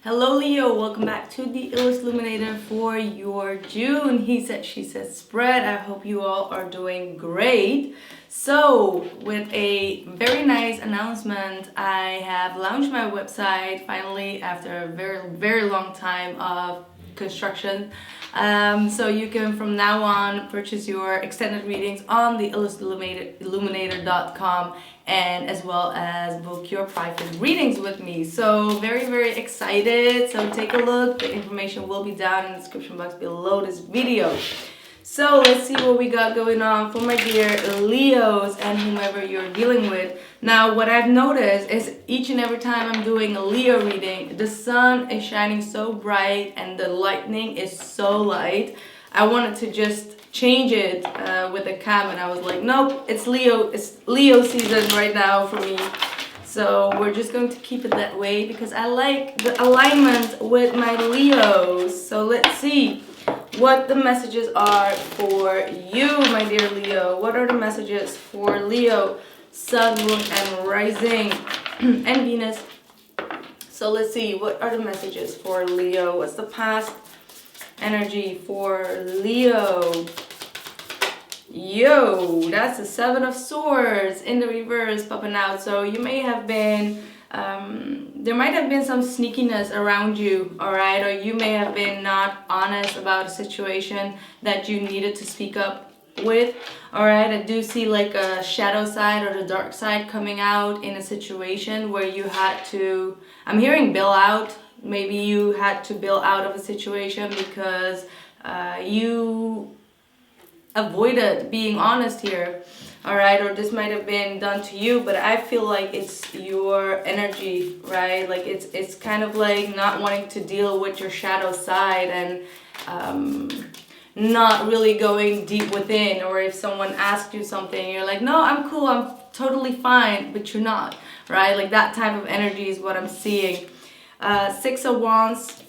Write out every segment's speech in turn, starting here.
Hello Leo, welcome back to the illest illuminator for your June he said she said spread. I hope you all are doing great. So with a very nice announcement, I have launched my website finally after a very long time of construction. So you can from now on purchase your extended readings on the illuminator.com and as well as book your private readings with me. So very excited. So take a look. The information will be down in the description box below this video. So let's see what we got going on for my dear Leos and whomever you're dealing with. Now what I've noticed is each and every time I'm doing a Leo reading, the sun is shining so bright and the lightning is so light. I wanted to just change it with a cam, and I was like, nope, it's Leo season right now for me. So we're just going to keep it that way because I like the alignment with my Leos. So let's see what the messages are for you, my dear Leo. What are the messages for Leo, Sun, Moon, and Rising, and Venus? So let's see, what are the messages for Leo? What's the past energy for Leo? Yo, that's the Seven of Swords in the reverse popping out. So you may have been there might have been some sneakiness around you, all right? Or you may have been not honest about a situation that you needed to speak up with, all right? I do see like a shadow side or the dark side coming out in a situation where you had to, I'm hearing bail out. Maybe you had to bail out of a situation because you avoided being honest here, all right? Or this might have been done to you, but I feel like it's your energy, right? Like it's kind of like not wanting to deal with your shadow side and not really going deep within. Or if someone asks you something, you're like, no, I'm cool, I'm totally fine, but you're not, right? Like that type of energy is what I'm seeing. Six of Wands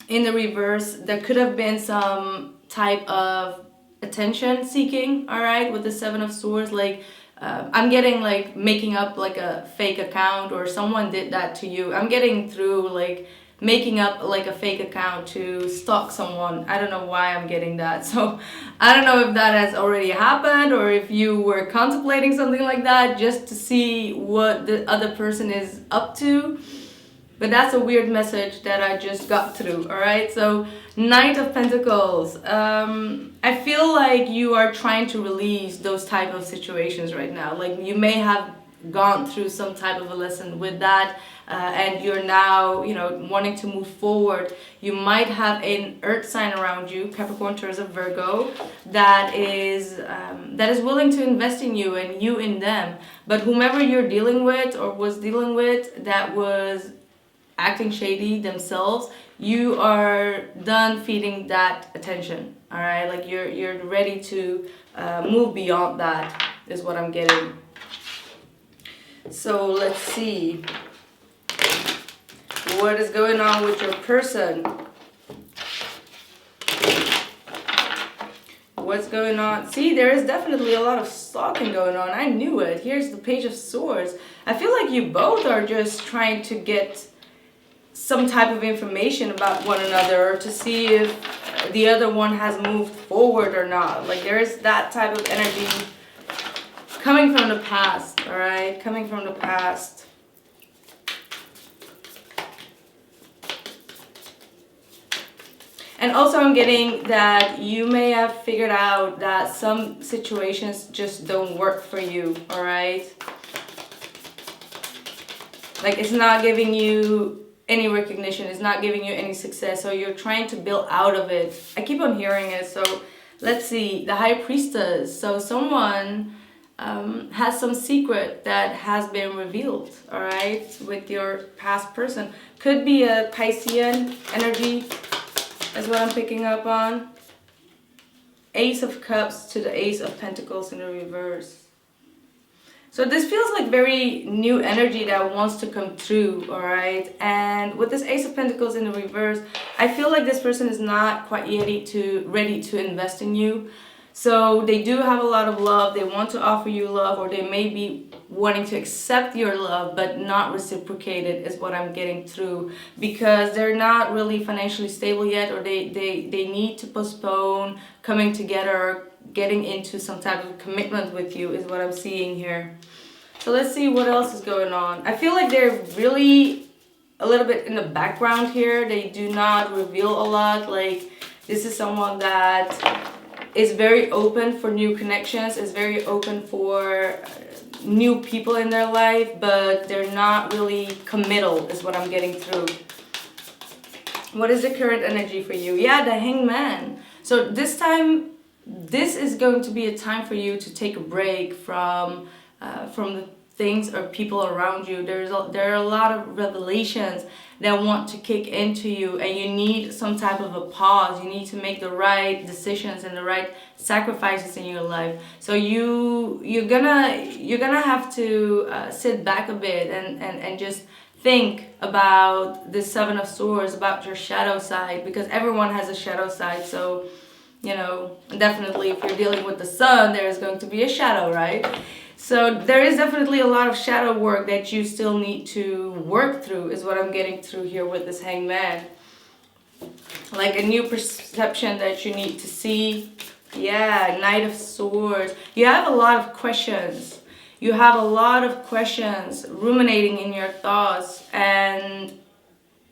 in the reverse. There could have been some type of attention seeking, all right, with the Seven of Swords. Like I'm getting like making up like a fake account, or someone did that to you. I'm getting through like making up like a fake account to stalk someone. I don't know why I'm getting that. So I don't know if that has already happened or if you were contemplating something like that just to see what the other person is up to. But that's a weird message that I just got through, all right? So, Knight of Pentacles. I feel like you are trying to release those type of situations right now. Like you may have gone through some type of a lesson with that, and you're now, wanting to move forward. You might have an earth sign around you, Capricorn, Taurus, or Virgo, that is willing to invest in you and you in them. But whomever you're dealing with or was dealing with that was acting shady themselves, you are done feeding that attention, all right? Like you're ready to move beyond that is what I'm getting. So let's see what is going on with your person. What's going on? See, there is definitely a lot of stalking going on. I knew it. Here's the Page of Swords. I feel like you both are just trying to get some type of information about one another, or to see if the other one has moved forward or not. Like there is that type of energy coming from the past, all right? Coming from the past. And also I'm getting that you may have figured out that some situations just don't work for you, all right? Like it's not giving you any recognition, is not giving you any success, so you're trying to build out of it. I keep on hearing it. So let's see, the High Priestess. So someone has some secret that has been revealed, all right, with your past person. Could be a Piscean energy is what I'm picking up on. Ace of Cups to the Ace of Pentacles in the reverse. So this feels like very new energy that wants to come through, all right? And with this Ace of Pentacles in the reverse, I feel like this person is not quite ready to invest in you. So they do have a lot of love. They want to offer you love, or they may be wanting to accept your love but not reciprocate it, is what I'm getting through, because they're not really financially stable yet, or they need to postpone coming together or getting into some type of commitment with you, is what I'm seeing here. So let's see what else is going on. I feel like they're really a little bit in the background here. They do not reveal a lot. Like, this is someone that is very open for new connections, is very open for new people in their life, but they're not really committal, is what I'm getting through. What is the current energy for you? Yeah, the Hanged Man. So this time, this is going to be a time for you to take a break from the things or people around you. There are a lot of revelations that want to kick into you, and you need some type of a pause. You need to make the right decisions and the right sacrifices in your life. So you're gonna have to sit back a bit and just think about the Seven of Swords, about your shadow side, because everyone has a shadow side. So, you know, definitely if you're dealing with the sun, there is going to be a shadow, right? So there is definitely a lot of shadow work that you still need to work through, is what I'm getting through here with this Hanged Man. Like a new perception that you need to see. Yeah, Knight of Swords. You have a lot of questions. You have a lot of questions ruminating in your thoughts, and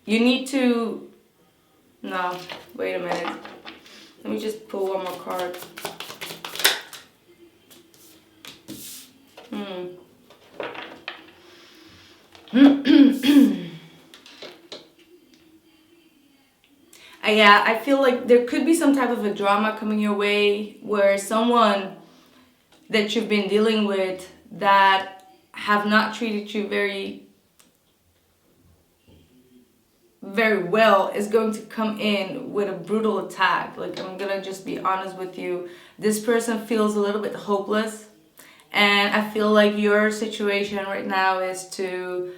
you need to... No, wait a minute. Let me just pull one more card. Yeah, I feel like there could be some type of a drama coming your way, where someone that you've been dealing with that have not treated you very well is going to come in with a brutal attack. Like, I'm gonna just be honest with you. This person feels a little bit hopeless, and I feel like your situation right now is to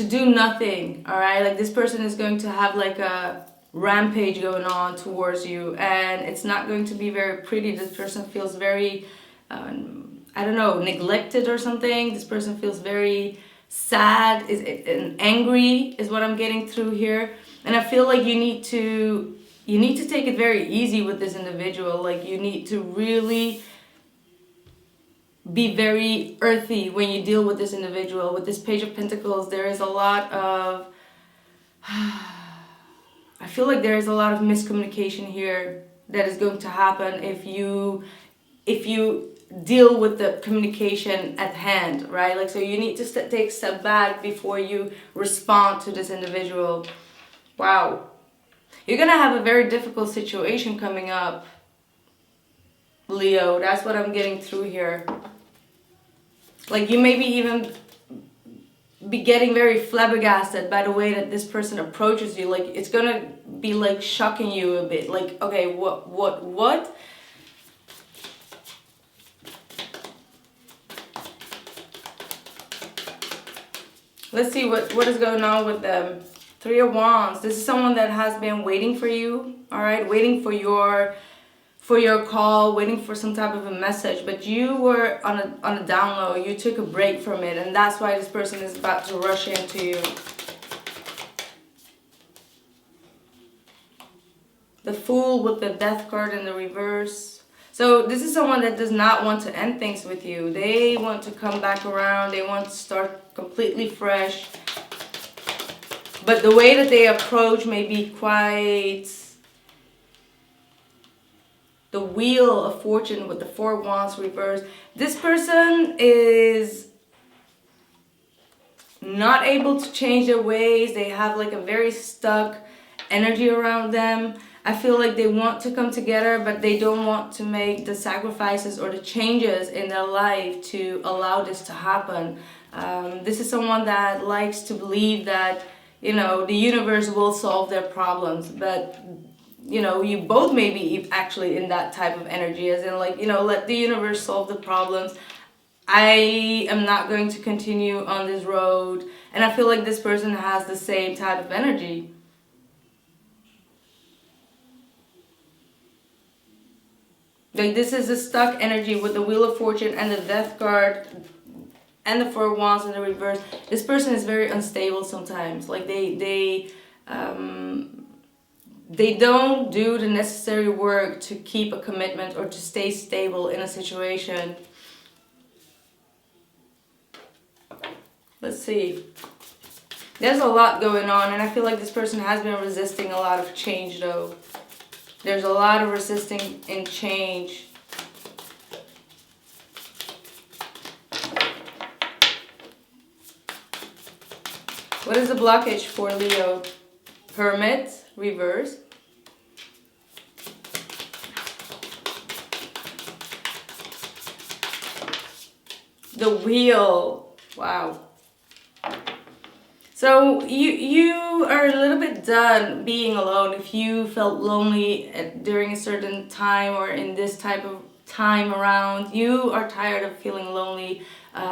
do nothing. All right, like this person is going to have like a rampage going on towards you, and it's not going to be very pretty. This person feels very I don't know, neglected or something. This person feels very sad and angry, is what I'm getting through here. And I feel like you need to take it very easy with this individual. Like, you need to really be very earthy when you deal with this individual. With this Page of Pentacles, there is a lot of I feel like there is a lot of miscommunication here that is going to happen if you deal with the communication at hand, right? Like, so you need to take a step back before you respond to this individual. Wow. You're gonna have a very difficult situation coming up, Leo. That's what I'm getting through here. Like, you maybe even be getting very flabbergasted by the way that this person approaches you. Like, it's gonna be like shocking you a bit. Like, okay, what? Let's see what is going on with them. Three of Wands. This is someone that has been waiting for you, all right? Waiting for your call, waiting for some type of a message, but you were on a down low. You took a break from it, and that's why this person is about to rush into you. The Fool with the Death card in the reverse. So this is someone that does not want to end things with you. They want to come back around. They want to start completely fresh. But the way that they approach may be quite... The Wheel of Fortune with the Four of Wands reverse. This person is not able to change their ways. They have like a very stuck energy around them. I feel like they want to come together, but they don't want to make the sacrifices or the changes in their life to allow this to happen. This is someone that likes to believe that, you know, the universe will solve their problems, but you know, you both may be actually in that type of energy, as in like, you know, let the universe solve the problems. I am not going to continue on this road. And I feel like this person has the same type of energy. Like this is a stuck energy with the Wheel of Fortune and the Death card and the Four of Wands in the reverse. This person is very unstable sometimes. Like they don't do the necessary work to keep a commitment or to stay stable in a situation. Let's see. There's a lot going on, and I feel like this person has been resisting a lot of change though. There's a lot of resisting in change. What is the blockage for Leo? Hermit, reverse. The Wheel. Wow. So you are a little bit done being alone. If you felt lonely during a certain time or in this type of time around, you are tired of feeling lonely.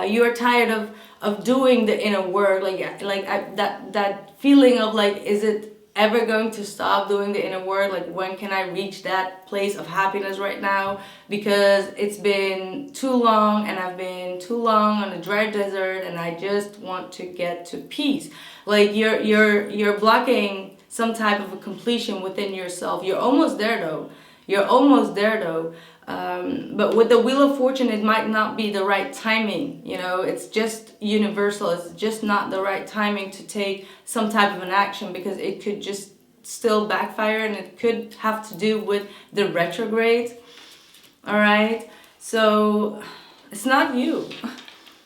You are tired of doing the inner work, that feeling of like, is it ever going to stop doing the inner work? Like, when can I reach that place of happiness right now? Because it's been too long, and I've been too long on a dry desert, and I just want to get to peace. Like you're blocking some type of a completion within yourself. You're almost there though. But with the Wheel of Fortune, it might not be the right timing. You know, it's just universal. It's just not the right timing to take some type of an action, because it could just still backfire, and it could have to do with the retrograde. All right. So it's not you.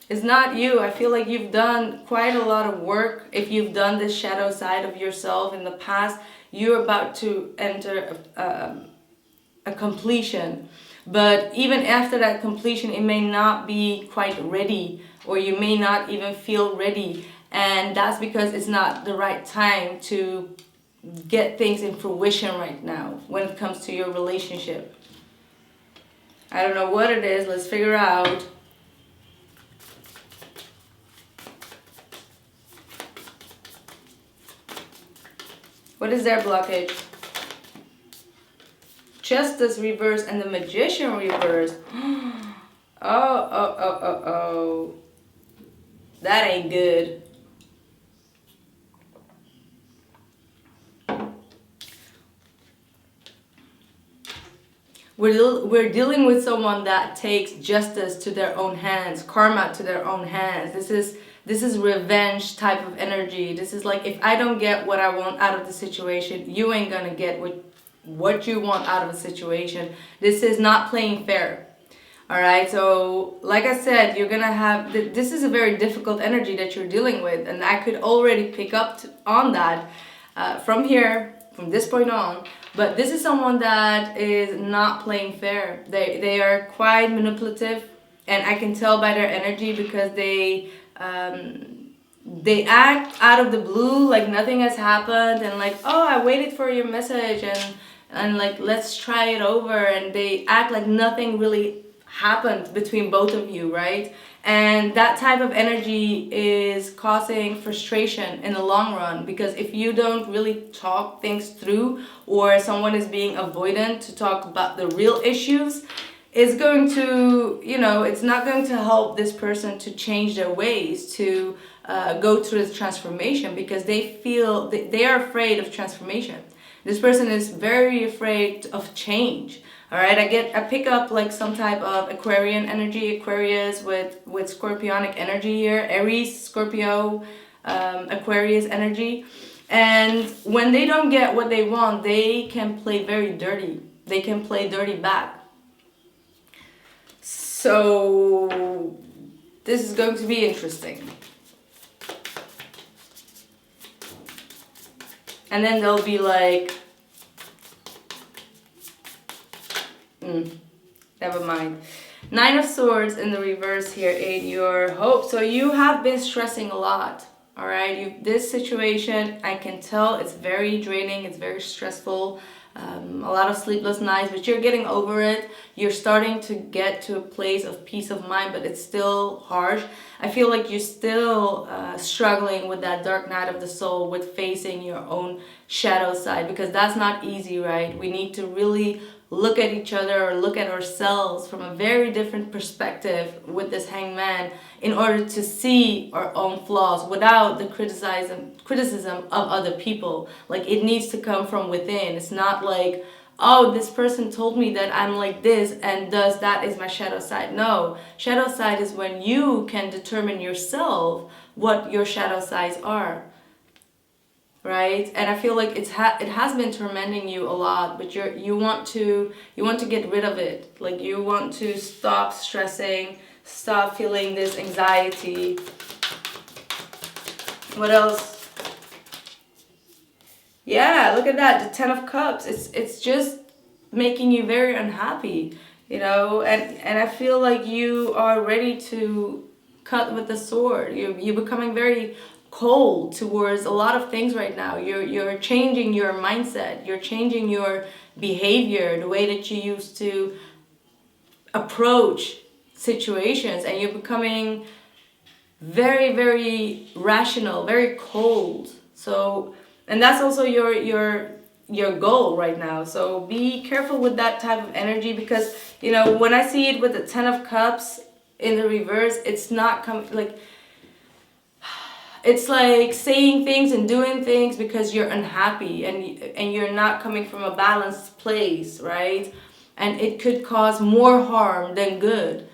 It's not you. I feel like you've done quite a lot of work. If you've done this shadow side of yourself in the past, you're about to enter a completion. But even after that completion, it may not be quite ready, or you may not even feel ready. And that's because it's not the right time to get things in fruition right now when it comes to your relationship. I don't know what it is. Let's figure out. What is their blockage? Justice reverse and the Magician reverse. Oh. That ain't good. We're dealing with someone that takes justice to their own hands, karma to their own hands. This is revenge type of energy. This is like, if I don't get what I want out of the situation, you ain't gonna get what you want out of a situation. This is not playing fair. All right, so like I said, you're gonna have this is a very difficult energy that you're dealing with, and I could already pick up on that from this point on. But this is someone that is not playing fair. They are quite manipulative, and I can tell by their energy, because they act out of the blue, like nothing has happened, and like, oh, I waited for your message, and like, let's try it over, and they act like nothing really happened between both of you, right? And that type of energy is causing frustration in the long run, because if you don't really talk things through, or someone is being avoidant to talk about the real issues, it's going to, it's not going to help this person to change their ways, to go through this transformation, because they feel they are afraid of transformation. This person is very afraid of change. All right, I pick up like some type of Aquarian energy, Aquarius with Scorpionic energy here, Aries, Scorpio, Aquarius energy. And when they don't get what they want, they can play very dirty. They can play dirty back. So this is going to be interesting. And then they'll be like, never mind. Nine of Swords in the reverse here in your hope. So you have been stressing a lot. All right. This situation, I can tell it's very draining. It's very stressful. A lot of sleepless nights, but you're getting over it. You're starting to get to a place of peace of mind, but it's still harsh. I feel like you're still struggling with that dark night of the soul, with facing your own shadow side, because that's not easy, right? We need to really look at each other or look at ourselves from a very different perspective with this hangman in order to see our own flaws without the criticism of other people. Like, it needs to come from within. It's not like, oh, this person told me that I'm like this and thus that is my shadow side. No, shadow side is when you can determine yourself what your shadow sides are. Right? And I feel like it has been tormenting you a lot, but you want to get rid of it. Like, you want to stop stressing, stop feeling this anxiety. What else? Yeah, look at that, the Ten of Cups. It's just making you very unhappy, you know, and I feel like you are ready to cut with the sword. You're becoming very cold towards a lot of things right now. You're changing your mindset. You're changing your behavior, the way that you used to approach situations, and you're becoming very, very rational, very cold. So, and that's also your goal right now. So be careful with that type of energy, because, you know, when I see it with the Ten of Cups in the reverse, it's not coming like, it's like saying things and doing things because you're unhappy and you're not coming from a balanced place, right? And it could cause more harm than good.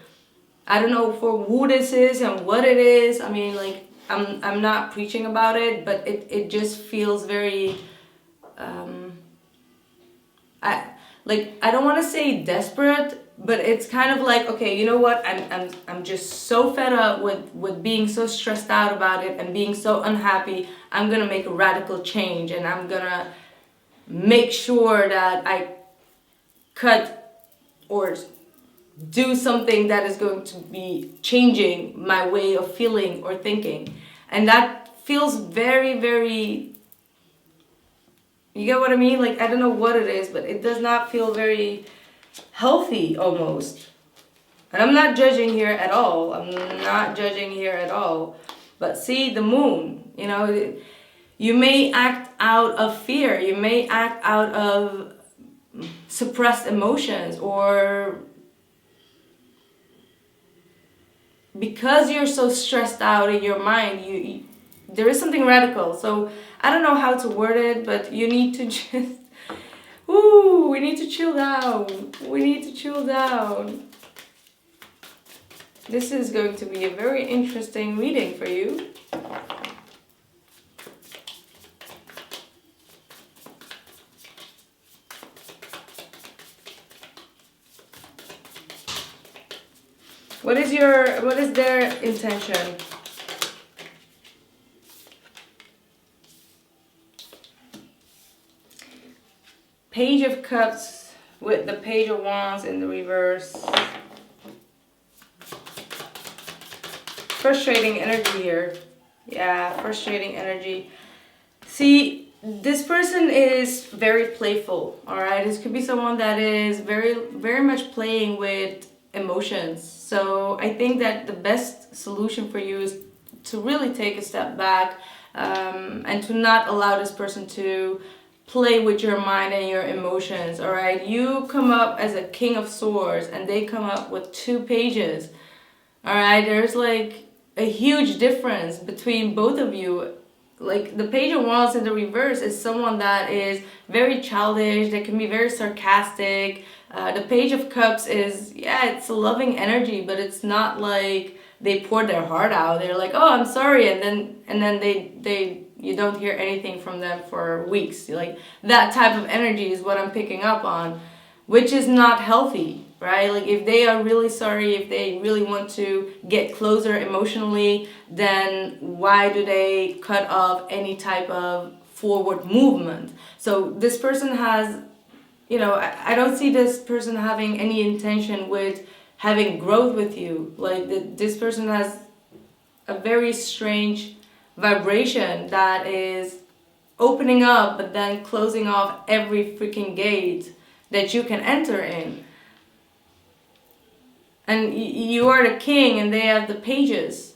I don't know for who this is and what it is. I mean, like, I'm not preaching about it, but it just feels very I don't want to say desperate, but it's kind of like, okay, you know what? I'm just so fed up with being so stressed out about it and being so unhappy. I'm gonna make a radical change, and I'm gonna make sure that I cut or do something that is going to be changing my way of feeling or thinking. And that feels very, very, you get what I mean? Like, I don't know what it is, but it does not feel very healthy almost. And I'm not judging here at all. I'm not judging here at all. But see, the moon, you know, you may act out of fear. You may act out of suppressed emotions, or because you're so stressed out in your mind, there is something radical. So I don't know how to word it, but you need to just, we need to chill down. We need to chill down. This is going to be a very interesting reading for you. What is their intention? Page of Cups with the Page of Wands in the reverse. Frustrating energy here. Yeah, frustrating energy. See, this person is very playful, alright? This could be someone that is very, very much playing with emotions. So I think that the best solution for you is to really take a step back and to not allow this person to play with your mind and your emotions, all right? You come up as a King of Swords and they come up with 2 pages, all right? There's like a huge difference between both of you. Like, the Page of Wands in the reverse is someone that is very childish, they can be very sarcastic. The Page of Cups is, yeah, it's a loving energy, but it's not like they pour their heart out. They're like, oh, I'm sorry, and then they you don't hear anything from them for weeks. Like, that type of energy is what I'm picking up on, which is not healthy, right? Like, if they are really sorry, if they really want to get closer emotionally, then why do they cut off any type of forward movement? So this person has, you know, I don't see this person having any intention with having growth with you. Like, this person has a very strange vibration that is opening up but then closing off every freaking gate that you can enter in. And you are the king and they have the pages.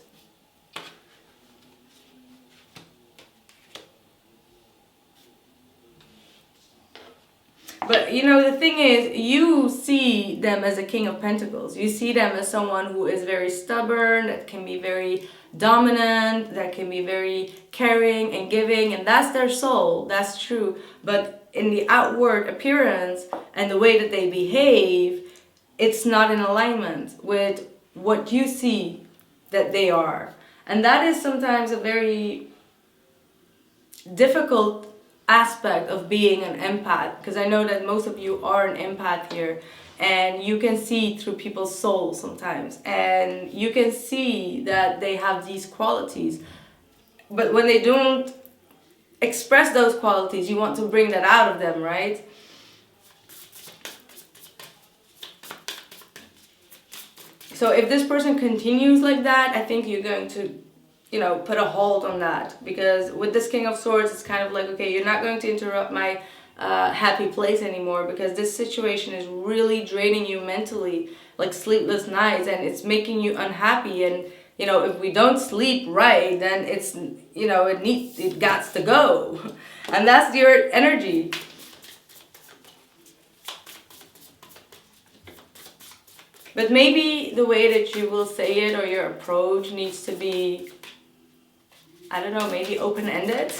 But you know, the thing is, you see them as a King of Pentacles. You see them as someone who is very stubborn, that can be very dominant, that can be very caring and giving, and that's their soul. That's true. But in the outward appearance and the way that they behave, it's not in alignment with what you see that they are. And that is sometimes a very difficult aspect of being an empath, because I know that most of you are an empath here, and you can see through people's souls sometimes, and you can see that they have these qualities, but when they don't express those qualities, you want to bring that out of them, right? So if this person continues like that, I think you're going to, you know, put a hold on that, because with this King of Swords, it's kind of like, okay, you're not going to interrupt my happy place anymore, because this situation is really draining you mentally, like sleepless nights, and it's making you unhappy. And you know, if we don't sleep right, then it's, you know, it gots to go, and that's your energy. But maybe the way that you will say it or your approach needs to be, I don't know, maybe open-ended.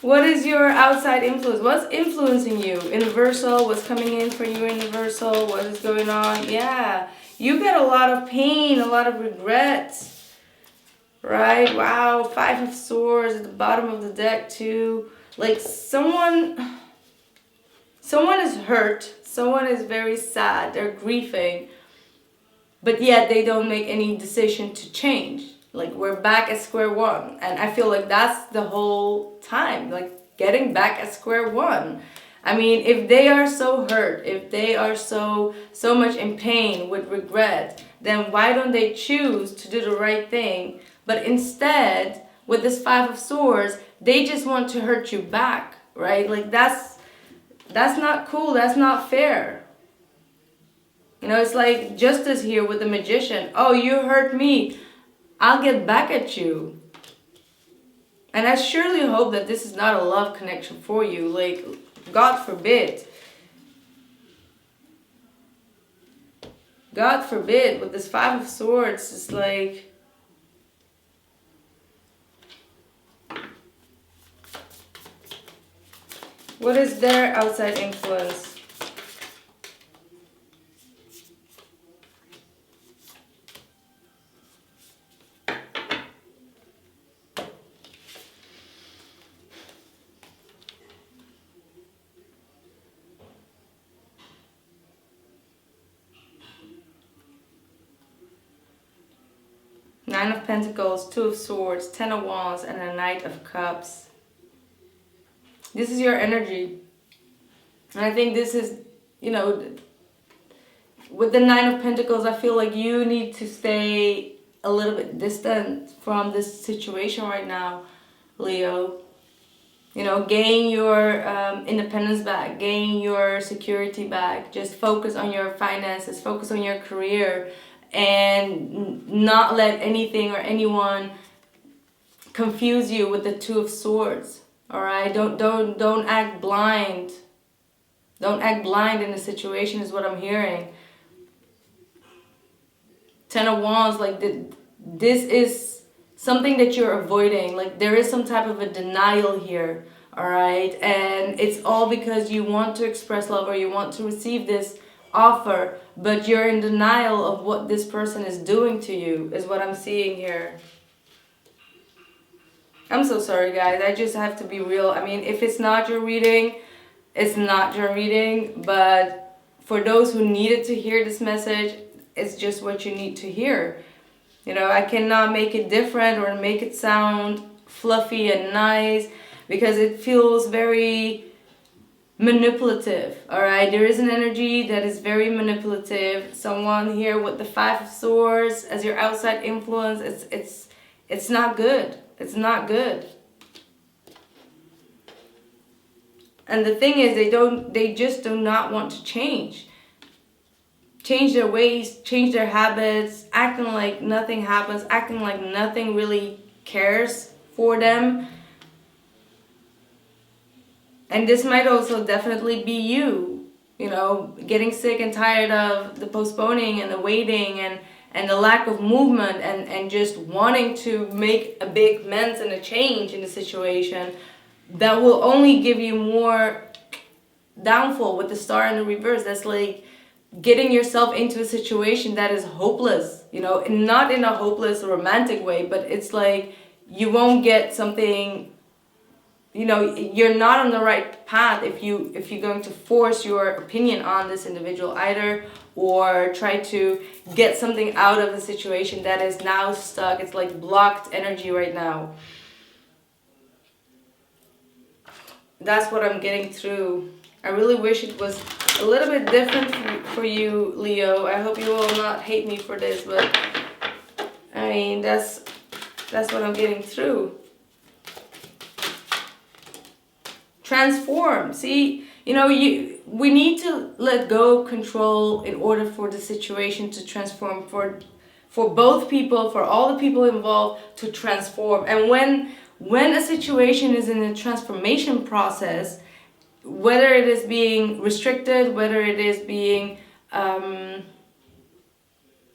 What is your outside influence? What's influencing you? Universal, what's coming in for you, Universal? What is going on? Yeah, you get a lot of pain, a lot of regrets, right? Wow, 5 of Swords at the bottom of the deck too. Like someone is hurt. Someone is very sad. They're grieving. But yet they don't make any decision to change. Like, we're back at square one. And I feel like that's the whole time. Like, getting back at square one. I mean, if they are so hurt, if they are so much in pain with regret, then why don't they choose to do the right thing? But instead, with this 5 of Swords, they just want to hurt you back, right? Like, that's not cool. That's not fair. You know, it's like justice here with the Magician. Oh, you hurt me. I'll get back at you. And I surely hope that this is not a love connection for you. Like, God forbid. God forbid. With this 5 of Swords, it's like... What is their outside influence? Nine of Pentacles, 2 of Swords, 10 of Wands, and a Knight of Cups. This is your energy. And I think this is, you know, with the 9 of Pentacles, I feel like you need to stay a little bit distant from this situation right now, Leo. You know, gain your independence back, gain your security back. Just focus on your finances, focus on your career, and not let anything or anyone confuse you with the 2 of Swords. All right, don't act blind. Don't act blind in the situation is what I'm hearing. 10 of Wands, like this is something that you're avoiding. Like, there is some type of a denial here, all right? And it's all because you want to express love or you want to receive this offer, but you're in denial of what this person is doing to you, is what I'm seeing here. I'm so sorry, guys. I just have to be real. I mean, if it's not your reading, it's not your reading. But for those who needed to hear this message, it's just what you need to hear. You know, I cannot make it different or make it sound fluffy and nice, because it feels very manipulative. All right, there is an energy that is very manipulative. Someone here with the 5 of Swords as your outside influence, it's not good. It's not good. And the thing is, they just do not want to change their ways, change their habits, acting like nothing happens, acting like nothing really cares for them. And this might also definitely be you, you know, getting sick and tired of the postponing and the waiting and the lack of movement, and just wanting to make a big mess and a change in the situation that will only give you more downfall with the star in the reverse. That's like getting yourself into a situation that is hopeless, you know, and not in a hopeless romantic way, but it's like you won't get something, you know, you're not on the right path if you're going to force your opinion on this individual either, or try to get something out of a situation that is now stuck. It's like blocked energy right now. That's what I'm getting through. I really wish it was a little bit different for you, Leo. I hope you will not hate me for this, but I mean, that's what I'm getting through. Transform. See, you know, we need to let go of control in order for the situation to transform, for both people, for all the people involved to transform. And when a situation is in a transformation process, whether it is being restricted, whether it is being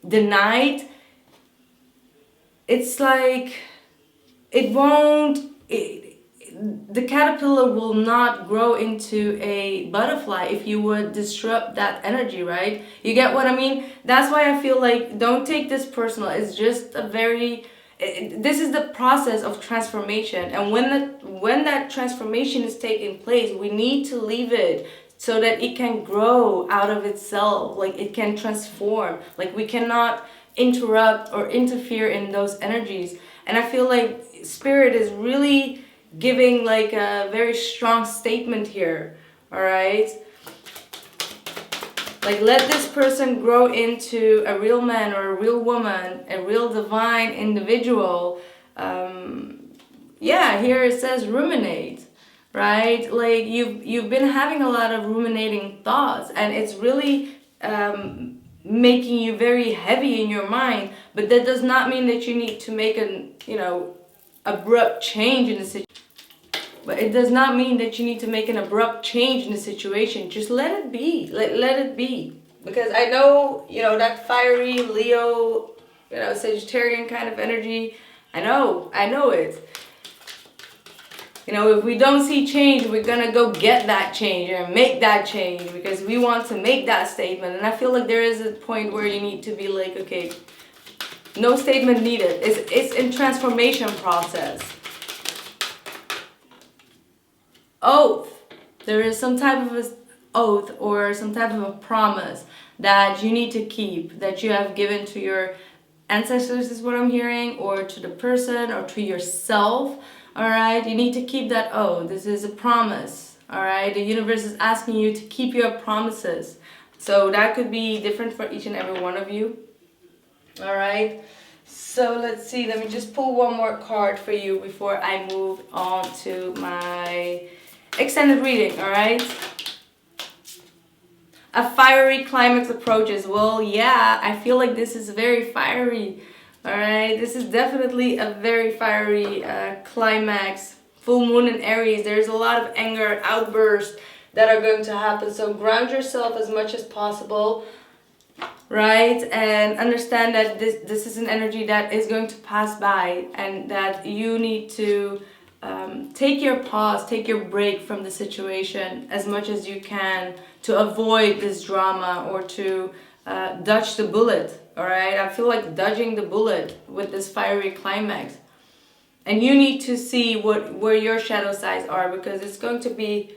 denied, it's like the caterpillar will not grow into a butterfly if you would disrupt that energy, right? You get what I mean? That's why I feel like don't take this personal. It's just this is the process of transformation, and when that transformation is taking place, we need to leave it so that it can grow out of itself, like it can transform. Like we cannot interrupt or interfere in those energies. And I feel like Spirit is really giving like a very strong statement here, all right? Like, let this person grow into a real man or a real woman, a real divine individual. Yeah, here it says ruminate, right? Like you've been having a lot of ruminating thoughts, and it's really making you very heavy in your mind. But that does not mean that you need to make an, you know, abrupt change in the situation. But it does not mean that you need to make an abrupt change in the situation. Just let it be. Let it be. Because I know, you know, that fiery Leo, you know, Sagittarian kind of energy. I know it. You know, if we don't see change, we're going to go get that change and make that change because we want to make that statement. And I feel like there is a point where you need to be like, okay, no statement needed. It's in transformation process. Oath. There is some type of an oath or some type of a promise that you need to keep, that you have given to your ancestors, is what I'm hearing, or to the person or to yourself. All right, you need to keep that oath. This is a promise. All right, the universe is asking you to keep your promises. So that could be different for each and every one of you. All right, so let's see. Let me just pull one more card for you before I move on to my extended reading. All right, a fiery climax approaches. Well, yeah, I feel like this is very fiery. All right, this is definitely a very fiery climax. Full moon in Aries. There's a lot of anger, outbursts that are going to happen. So ground yourself as much as possible, right? And understand that this is an energy that is going to pass by, and that you need to take your pause, take your break from the situation as much as you can to avoid this drama or to dodge the bullet. All right, I feel like dodging the bullet with this fiery climax. And you need to see where your shadow sides are, because it's going to be,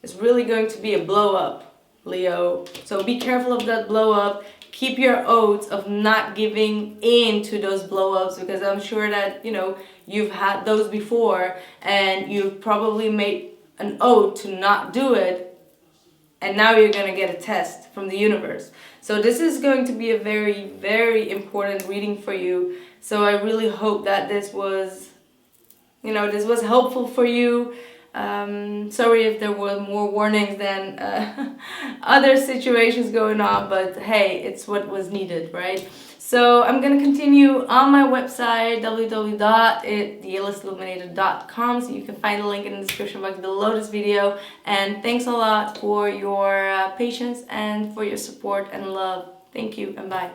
it's really going to be a blow up, Leo. So be careful of that blow up. Keep your oaths of not giving in to those blow ups, because I'm sure that, you know, you've had those before and you've probably made an oath to not do it. And now you're going to get a test from the universe. So this is going to be a very, very important reading for you. So I really hope that this was, you know, this was helpful for you. Sorry if there were more warnings than other situations going on, but hey, it's what was needed, right? So I'm going to continue on my website, www.theillestilluminator.com, so you can find the link in the description box below this video. And thanks a lot for your patience and for your support and love. Thank you and bye.